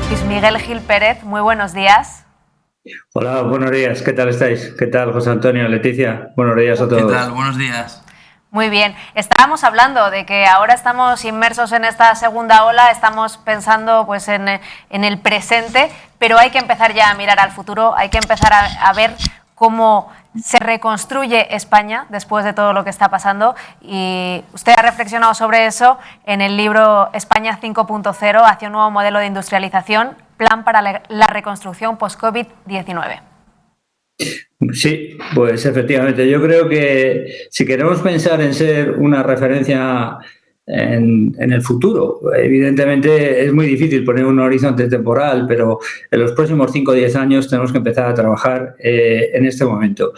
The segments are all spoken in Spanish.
Luis Miguel Gil Pérez, muy buenos días. Hola, buenos días. ¿Qué tal estáis? ¿Qué tal, José Antonio, Leticia? Buenos días a todos. ¿Qué tal? Buenos días. Muy bien. Estábamos hablando de que ahora estamos inmersos en esta segunda ola, estamos pensando pues en el presente, pero hay que empezar ya a mirar al futuro, hay que empezar a ver cómo se reconstruye España después de todo lo que está pasando, y usted ha reflexionado sobre eso en el libro España 5.0 hacia un nuevo modelo de industrialización, plan para la reconstrucción post-COVID-19. Sí, pues efectivamente. Yo creo que si queremos pensar en ser una referencia en el futuro, evidentemente es muy difícil poner un horizonte temporal, pero en los próximos 5 o 10 años tenemos que empezar a trabajar en este momento.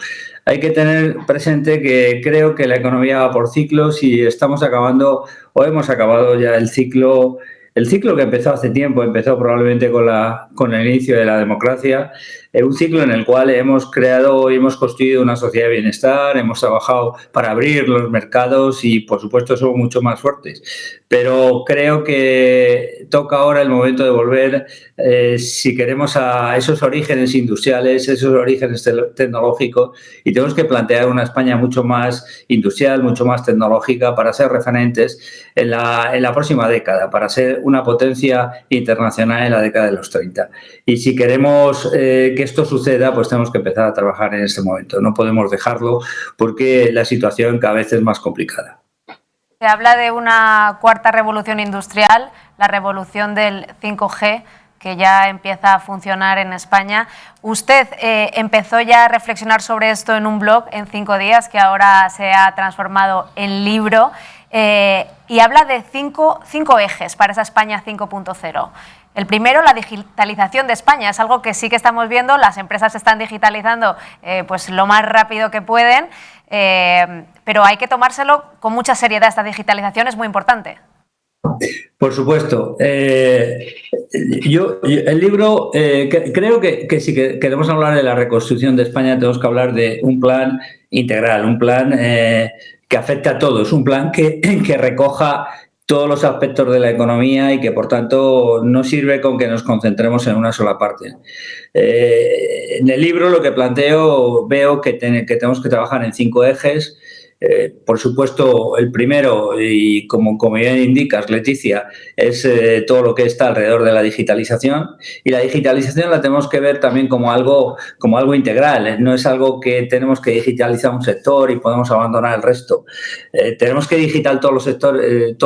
Hay que tener presente que creo que la economía va por ciclos y estamos acabando o hemos acabado ya el ciclo que empezó hace tiempo, empezó probablemente con el inicio de la democracia, un ciclo en el cual hemos creado y hemos construido una sociedad de bienestar, hemos trabajado para abrir los mercados y, por supuesto, somos mucho más fuertes. Pero creo que toca ahora el momento de volver, si queremos, a esos orígenes industriales, esos orígenes tecnológicos, y tenemos que plantear una España mucho más industrial, mucho más tecnológica para ser referentes en la próxima década, para ser una potencia internacional en la década de los 30. Y si queremos que esto suceda, pues tenemos que empezar a trabajar en este momento. No podemos dejarlo porque la situación cada vez es más complicada. Se habla de una cuarta revolución industrial, la revolución del 5G, que ya empieza a funcionar en España. Usted empezó ya a reflexionar sobre esto en un blog en 5 días, que ahora se ha transformado en libro, y habla de cinco ejes para esa España 5.0. El primero, la digitalización de España. Es algo que sí que estamos viendo, las empresas se están digitalizando pues lo más rápido que pueden, pero hay que tomárselo con mucha seriedad. Esta digitalización es muy importante. Por supuesto. Yo el libro, creo que si queremos hablar de la reconstrucción de España tenemos que hablar de un plan integral, un plan que afecte a todos, un plan que recoja todos los aspectos de la economía y que, por tanto, no sirve con que nos concentremos en una sola parte. En el libro lo que planteo, veo que tenemos que trabajar en 5 ejes. Por supuesto, el primero, y como bien indicas, Leticia, es todo lo que está alrededor de la digitalización. Y la digitalización la tenemos que ver también como algo integral. No es algo que tenemos que digitalizar un sector y podemos abandonar el resto. Tenemos que digitalizar todos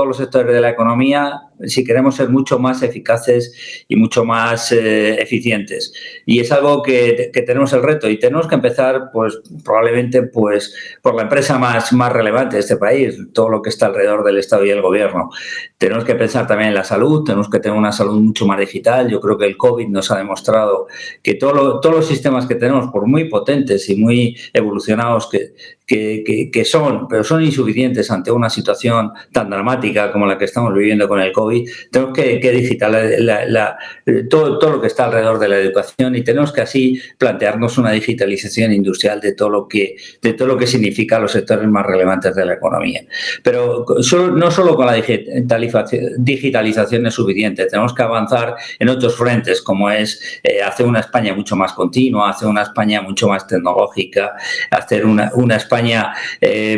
los sectores de la economía si queremos ser mucho más eficaces y mucho más eficientes. Y es algo que tenemos el reto y tenemos que empezar, pues probablemente, pues por la empresa más relevante de este país, todo lo que está alrededor del Estado y el Gobierno. Tenemos que pensar también en la salud, tenemos que tener una salud mucho más digital. Yo creo que el COVID nos ha demostrado que todos los sistemas que tenemos, por muy potentes y muy evolucionados que son, pero son insuficientes ante una situación tan dramática como la que estamos viviendo con el COVID. Tenemos que digitalizar todo lo que está alrededor de la educación y tenemos que así plantearnos una digitalización industrial de todo lo que significa los sectores más relevantes de la economía. Pero no solo con la digitalización es suficiente, tenemos que avanzar en otros frentes, como es hacer una España mucho más continua, hacer una España mucho más tecnológica, hacer una España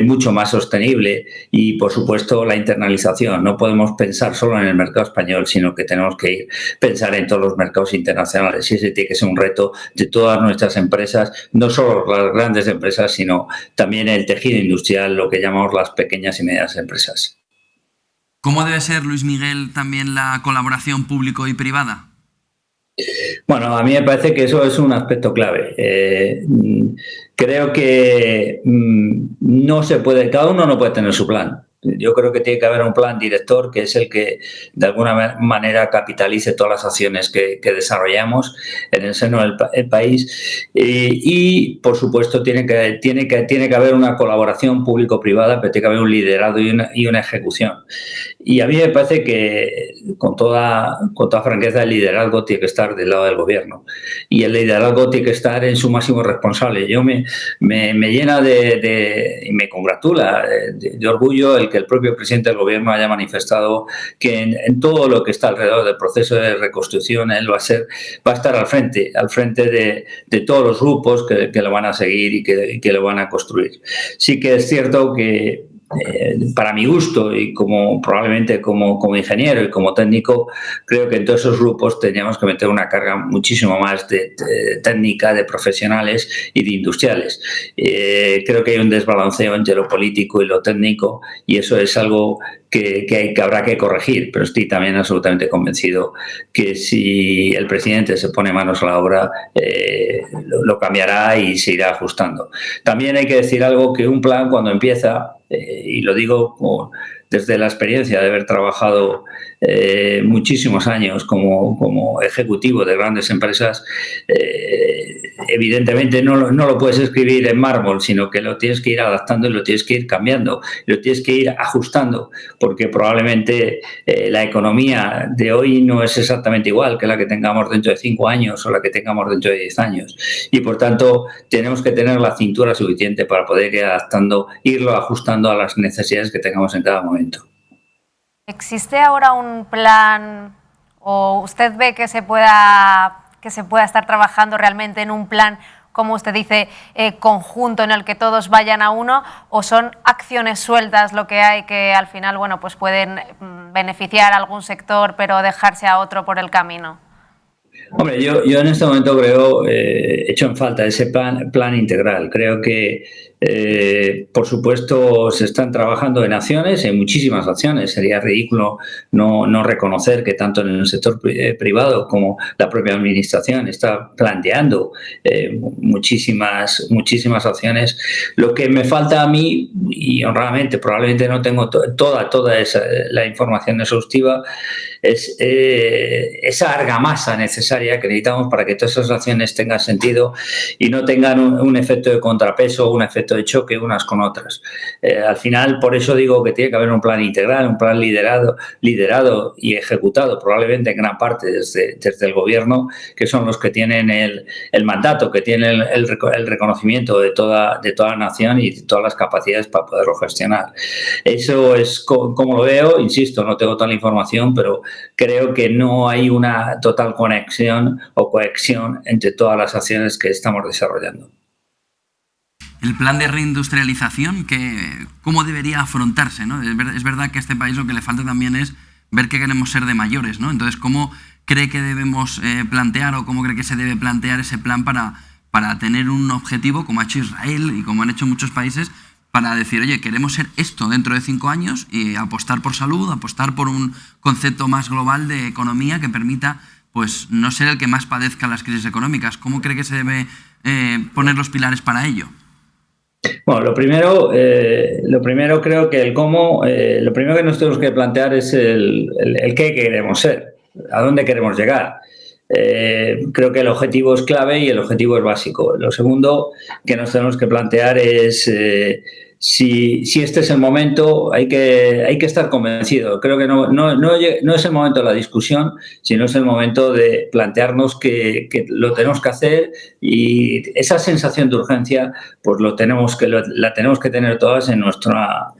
mucho más sostenible y, por supuesto, la internalización. No podemos pensar solo en el mercado español, sino que tenemos que pensar en todos los mercados internacionales. Y ese tiene que ser un reto de todas nuestras empresas, no solo las grandes empresas, sino también el tejido industrial, lo que llamamos las pequeñas y medianas empresas. ¿Cómo debe ser, Luis Miguel, también la colaboración público y privada? Bueno, a mí me parece que eso es un aspecto clave. Creo que no se puede, cada uno no puede tener su plan. Yo creo que tiene que haber un plan director que es el que de alguna manera capitalice todas las acciones que desarrollamos en el seno del país y por supuesto tiene que haber una colaboración público-privada, pero tiene que haber un liderazgo y una ejecución. Y a mí me parece que, con toda franqueza, el liderazgo tiene que estar del lado del gobierno. Y el liderazgo tiene que estar en su máximo responsable. Yo me llena y me congratula de orgullo el que el propio presidente del gobierno haya manifestado que en todo lo que está alrededor del proceso de reconstrucción él va a estar al frente de todos los grupos que lo van a seguir y que lo van a construir. Sí que es cierto que para mi gusto y probablemente como ingeniero y como técnico, creo que en todos esos grupos teníamos que meter una carga muchísimo más de técnica, de profesionales y de industriales. Creo que hay un desbalanceo entre lo político y lo técnico, y eso es algo que habrá que corregir, pero estoy también absolutamente convencido que si el presidente se pone manos a la obra, lo cambiará y se irá ajustando. También hay que decir algo, que un plan cuando empieza, y lo digo desde la experiencia de haber trabajado muchísimos años como ejecutivo de grandes empresas, evidentemente no lo puedes escribir en mármol, sino que lo tienes que ir adaptando y lo tienes que ir cambiando, lo tienes que ir ajustando, porque probablemente la economía de hoy no es exactamente igual que la que tengamos dentro de 5 años o la que tengamos dentro de 10 años. Y por tanto tenemos que tener la cintura suficiente para poder ir adaptando, irlo ajustando a las necesidades que tengamos en cada momento. ¿Existe ahora un plan, o usted ve que se pueda estar trabajando realmente en un plan, como usted dice, conjunto en el que todos vayan a uno, o son acciones sueltas lo que hay que al final, bueno, pues pueden beneficiar a algún sector pero dejarse a otro por el camino? Hombre, yo en este momento creo, echo en falta ese plan integral. Creo que, por supuesto, se están trabajando en acciones, en muchísimas acciones. Sería ridículo no reconocer que tanto en el sector privado como la propia administración está planteando muchísimas acciones. Lo que me falta a mí, y honradamente probablemente no tengo toda la información exhaustiva, es esa argamasa necesaria que necesitamos para que todas esas acciones tengan sentido y no tengan un efecto de contrapeso o un efecto de choque unas con otras. Al final, por eso digo que tiene que haber un plan integral, un plan liderado y ejecutado probablemente en gran parte desde el gobierno, que son los que tienen el mandato, que tienen el reconocimiento de toda la nación y de todas las capacidades para poderlo gestionar. Eso es como lo veo. Insisto, no tengo toda la información, pero creo que no hay una total conexión o cohesión entre todas las acciones que estamos desarrollando. El plan de reindustrialización, ¿cómo debería afrontarse, ¿no? Es verdad que a este país lo que le falta también es ver qué queremos ser de mayores, ¿no? Entonces, ¿cómo cree que debemos plantear o cómo cree que se debe plantear ese plan para tener un objetivo, como ha hecho Israel y como han hecho muchos países, para decir, oye, queremos ser esto dentro de 5 años y apostar por salud, apostar por un concepto más global de economía que permita, pues, no ser el que más padezca las crisis económicas? ¿Cómo cree que se debe poner los pilares para ello? Bueno, lo primero creo que el cómo, lo primero que nos tenemos que plantear es el qué queremos ser, a dónde queremos llegar. Creo que el objetivo es clave y el objetivo es básico. Lo segundo que nos tenemos que plantear es si este es el momento, hay que estar convencido. Creo que no es el momento de la discusión, sino es el momento de plantearnos que lo tenemos que hacer, y esa sensación de urgencia pues la tenemos que tener todas en nuestra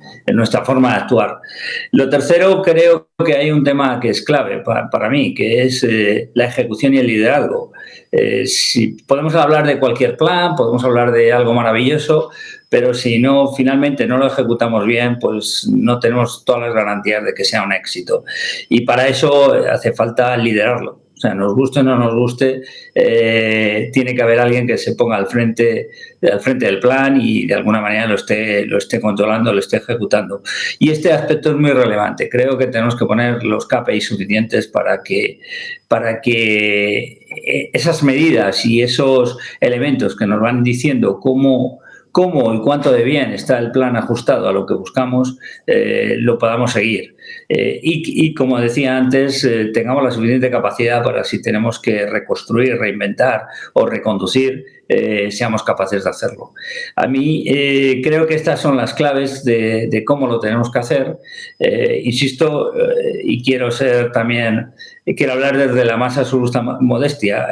forma de actuar. Lo tercero, creo que hay un tema que es clave para mí, que es la ejecución y el liderazgo. Si podemos hablar de cualquier plan, podemos hablar de algo maravilloso, pero si finalmente no lo ejecutamos bien, pues no tenemos todas las garantías de que sea un éxito. Y para eso hace falta liderarlo. O sea, nos guste o no nos guste, tiene que haber alguien que se ponga al frente del plan y de alguna manera lo esté controlando, lo esté ejecutando. Y este aspecto es muy relevante. Creo que tenemos que poner los KPIs suficientes para que esas medidas y esos elementos que nos van diciendo cómo y cuánto de bien está el plan ajustado a lo que buscamos, lo podamos seguir. Y como decía antes, tengamos la suficiente capacidad para, si tenemos que reconstruir, reinventar o reconducir, seamos capaces de hacerlo. A mí creo que estas son las claves de cómo lo tenemos que hacer. Insisto, y quiero hablar desde la más absoluta modestia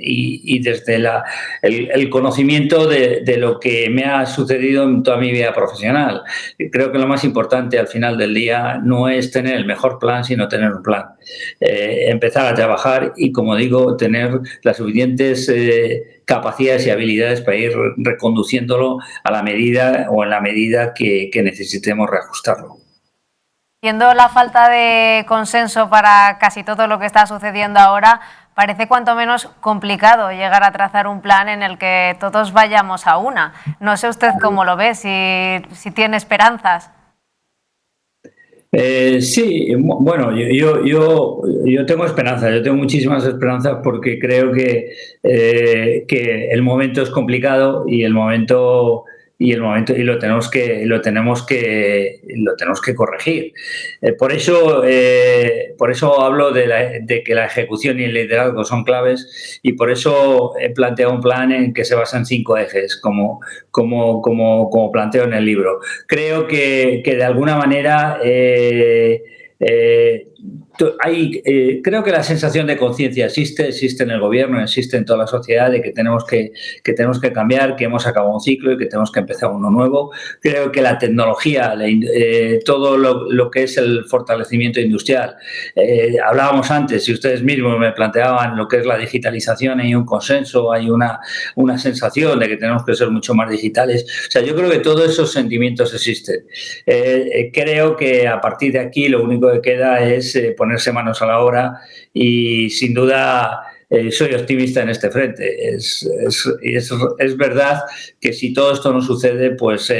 y desde el conocimiento de lo que me ha sucedido en toda mi vida profesional. Creo que lo más importante al final del día no es tener el mejor plan, sino tener un plan. Empezar a trabajar y, como digo, tener las suficientes capacidades y habilidades para ir reconduciéndolo a la medida o en la medida que necesitemos reajustarlo. Viendo la falta de consenso para casi todo lo que está sucediendo ahora, parece cuanto menos complicado llegar a trazar un plan en el que todos vayamos a una. No sé usted cómo lo ve, si tiene esperanzas. Sí, bueno, yo tengo esperanza, yo tengo muchísimas esperanzas porque creo que el momento es complicado y lo tenemos que corregir. Por eso hablo de que la ejecución y el liderazgo son claves, y por eso he planteado un plan en que se basa en 5 ejes, como planteo en el libro. Creo que de alguna manera creo que la sensación de conciencia existe en el gobierno, existe en toda la sociedad, de que tenemos que cambiar, que hemos acabado un ciclo y que tenemos que empezar uno nuevo. Creo que la tecnología, todo lo que es el fortalecimiento industrial, hablábamos antes y ustedes mismos me planteaban lo que es la digitalización, hay un consenso, hay una sensación de que tenemos que ser mucho más digitales. O sea, yo creo que todos esos sentimientos existen. Creo que a partir de aquí lo único que queda es ponerse manos a la obra y, sin duda, soy optimista en este frente. Es verdad que si todo esto no sucede, pues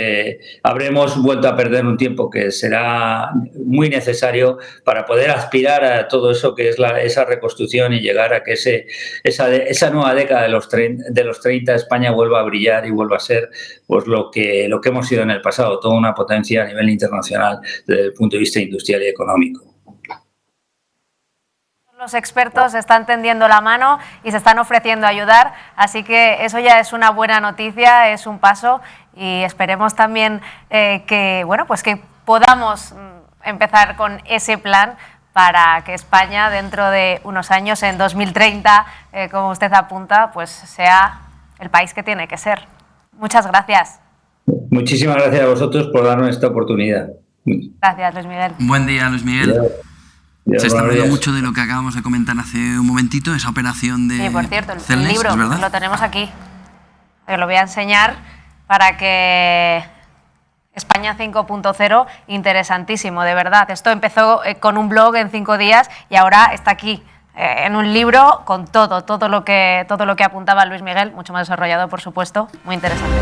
habremos vuelto a perder un tiempo que será muy necesario para poder aspirar a todo eso que es esa reconstrucción y llegar a que esa nueva década de los 30 España vuelva a brillar y vuelva a ser, pues, lo que hemos sido en el pasado, toda una potencia a nivel internacional desde el punto de vista industrial y económico. Los expertos están tendiendo la mano y se están ofreciendo a ayudar, así que eso ya es una buena noticia, es un paso, y esperemos también que podamos empezar con ese plan para que España, dentro de unos años, en 2030, como usted apunta, pues sea el país que tiene que ser. Muchas gracias. Muchísimas gracias a vosotros por darnos esta oportunidad. Gracias, Luis Miguel. Buen día, Luis Miguel. Dios, se está hablando mucho de lo que acabamos de comentar hace un momentito, esa operación de Sí, por cierto, el Celnex, libro ¿es verdad? lo tenemos aquí. Lo voy a enseñar para que España 5.0, interesantísimo, de verdad. Esto empezó con un blog en 5 días y ahora está aquí, en un libro con todo lo que apuntaba Luis Miguel, mucho más desarrollado, por supuesto, muy interesante.